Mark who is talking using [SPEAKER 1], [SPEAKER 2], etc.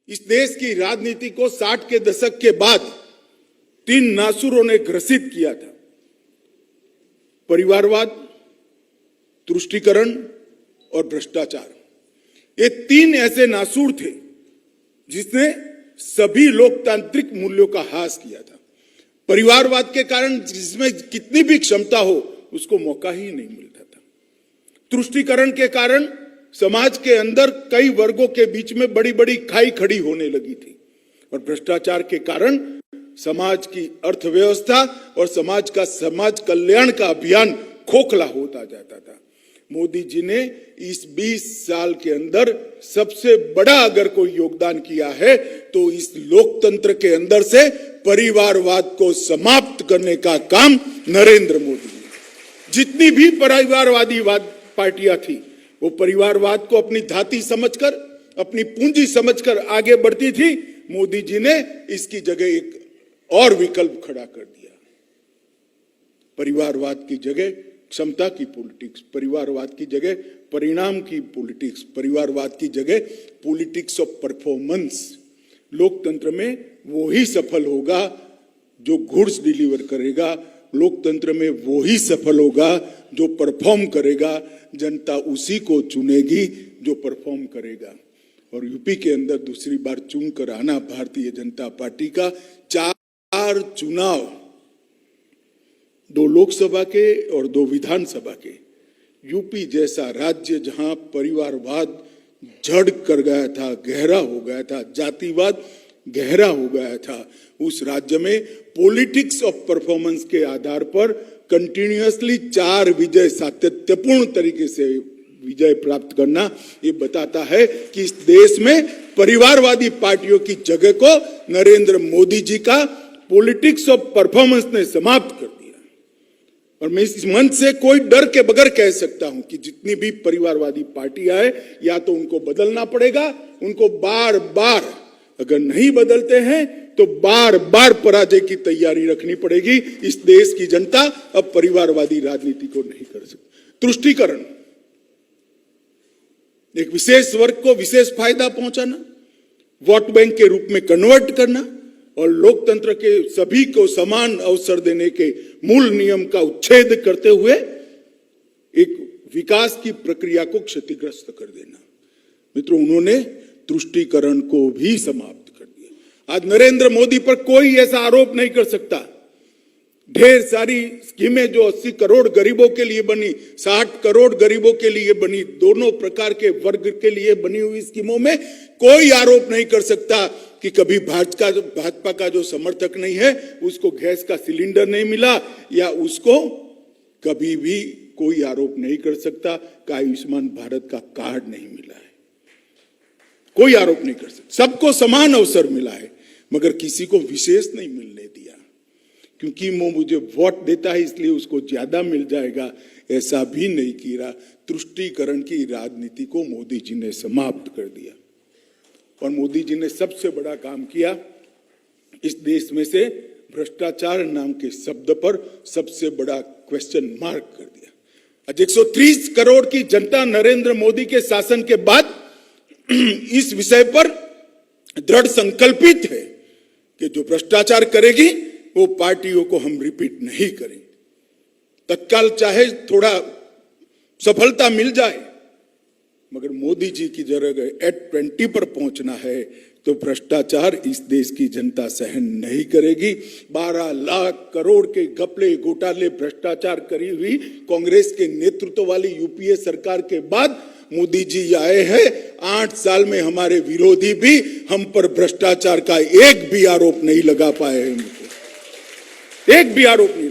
[SPEAKER 1] इस देश की राजनीति को 60 के दशक के बाद 3 नासुरों ने ग्रसित किया था। परिवारवाद, तुष्टीकरण और भ्रष्टाचार। ये 3 ऐसे नासूर थे जिसने सभी लोकतांत्रिक मूल्यों का ह्रास किया था। परिवारवाद के कारण जिसमें कितनी भी क्षमता हो उसको मौका ही नहीं मिलता था। तुष्टीकरण के कारण समाज के अंदर कई वर्गों के बीच में बड़ी बड़ी खाई खड़ी होने लगी थी। और भ्रष्टाचार के कारण समाज की अर्थव्यवस्था और समाज कल्याण का अभियान खोखला होता जाता था। मोदी जी ने इस 20 साल के अंदर सबसे बड़ा अगर कोई योगदान किया है तो इस लोकतंत्र के अंदर से परिवारवाद को समाप्त करने का काम नरेंद्र मोदी ने। जितनी भी परिवारवादी पार्टियां थी वो परिवारवाद को अपनी धाती समझकर, अपनी पूंजी समझकर आगे बढ़ती थी। मोदी जी ने इसकी जगह एक और विकल्प खड़ा कर दिया। परिवारवाद की जगह क्षमता की पॉलिटिक्स, परिवारवाद की जगह परिणाम की पॉलिटिक्स, परिवारवाद की जगह पॉलिटिक्स ऑफ परफॉर्मेंस। लोकतंत्र में वो ही सफल होगा जो गुड्स डिलीवर करेगा, लोकतंत्र में वो ही सफल होगा जो परफॉर्म करेगा। जनता उसी को चुनेगी जो परफॉर्म करेगा। और यूपी के अंदर दूसरी बार चुनकर आना भारतीय जनता पार्टी का 4 चुनाव, 2 लोकसभा के और 2 विधानसभा के। यूपी जैसा राज्य जहां परिवारवाद जड़ कर गया था, गहरा हो गया था, जातिवाद गहरा हो गया था, उस राज्य में पॉलिटिक्स ऑफ परफॉर्मेंस के आधार पर कंटिन्यूअसली 4 विजय सातत्यपूर्ण तरीके से विजय प्राप्त करना ये बताता है कि इस देश में परिवारवादी पार्टियों की जगह को नरेंद्र मोदी जी का पॉलिटिक्स ऑफ परफॉर्मेंस ने समाप्त कर दिया। और मैं इस मंच से कोई डर के बगैर कह सकता हूं कि जितनी भी परिवारवादी पार्टियां हैं या तो उनको बदलना पड़ेगा, उनको बार बार, अगर नहीं बदलते हैं तो बार बार पराजय की तैयारी रखनी पड़ेगी। इस देश की जनता अब परिवारवादी राजनीति को नहीं कर सकती। तुष्टीकरण, एक विशेष वर्ग को विशेष फायदा पहुंचाना, वोट बैंक के रूप में कन्वर्ट करना और लोकतंत्र के सभी को समान अवसर देने के मूल नियम का उच्छेद करते हुए एक विकास की प्रक्रिया को क्षतिग्रस्त कर देना। मित्रों, उन्होंने तुष्टीकरण को भी समाप्त कर दिया। आज नरेंद्र मोदी पर कोई ऐसा आरोप नहीं कर सकता। ढेर सारी स्कीमें जो 80 करोड़ गरीबों के लिए बनी, 60 करोड़ गरीबों के लिए बनी, दोनों प्रकार के वर्ग के लिए बनी हुई स्कीमों में कोई आरोप नहीं कर सकता कि कभी भाजपा का जो समर्थक नहीं है उसको गैस का सिलेंडर नहीं मिला, या उसको कभी भी कोई आरोप नहीं कर सकता कि आयुष्मान भारत का कार्ड नहीं मिला है। कोई आरोप नहीं कर सकता। सबको समान अवसर मिला है, मगर किसी को विशेष नहीं मिलने दिया क्योंकि वो मुझे वोट देता है इसलिए उसको ज्यादा मिल जाएगा, ऐसा भी नहीं किया। तुष्टीकरण की राजनीति को मोदी जी ने समाप्त कर दिया। और मोदी जी ने सबसे बड़ा काम किया, इस देश में से भ्रष्टाचार नाम के शब्द पर सबसे बड़ा क्वेश्चन मार्क कर दिया। आज 130 करोड़ की जनता नरेंद्र मोदी के शासन के बाद इस विषय पर दृढ़ संकल्पित है कि जो भ्रष्टाचार करेगी वो पार्टियों को हम रिपीट नहीं करेंगे। तत्काल चाहे थोड़ा सफलता मिल जाए, मगर मोदी जी की जगह एट 20 पर पहुंचना है तो भ्रष्टाचार इस देश की जनता सहन नहीं करेगी। 12 लाख करोड़ के घपले घोटाले भ्रष्टाचार करी हुई कांग्रेस के नेतृत्व वाली यूपीए सरकार के बाद मोदी जी आए हैं। 8 साल में हमारे विरोधी भी हम पर भ्रष्टाचार का एक भी आरोप नहीं लगा पाए हैं, एक भी आरोप नहीं।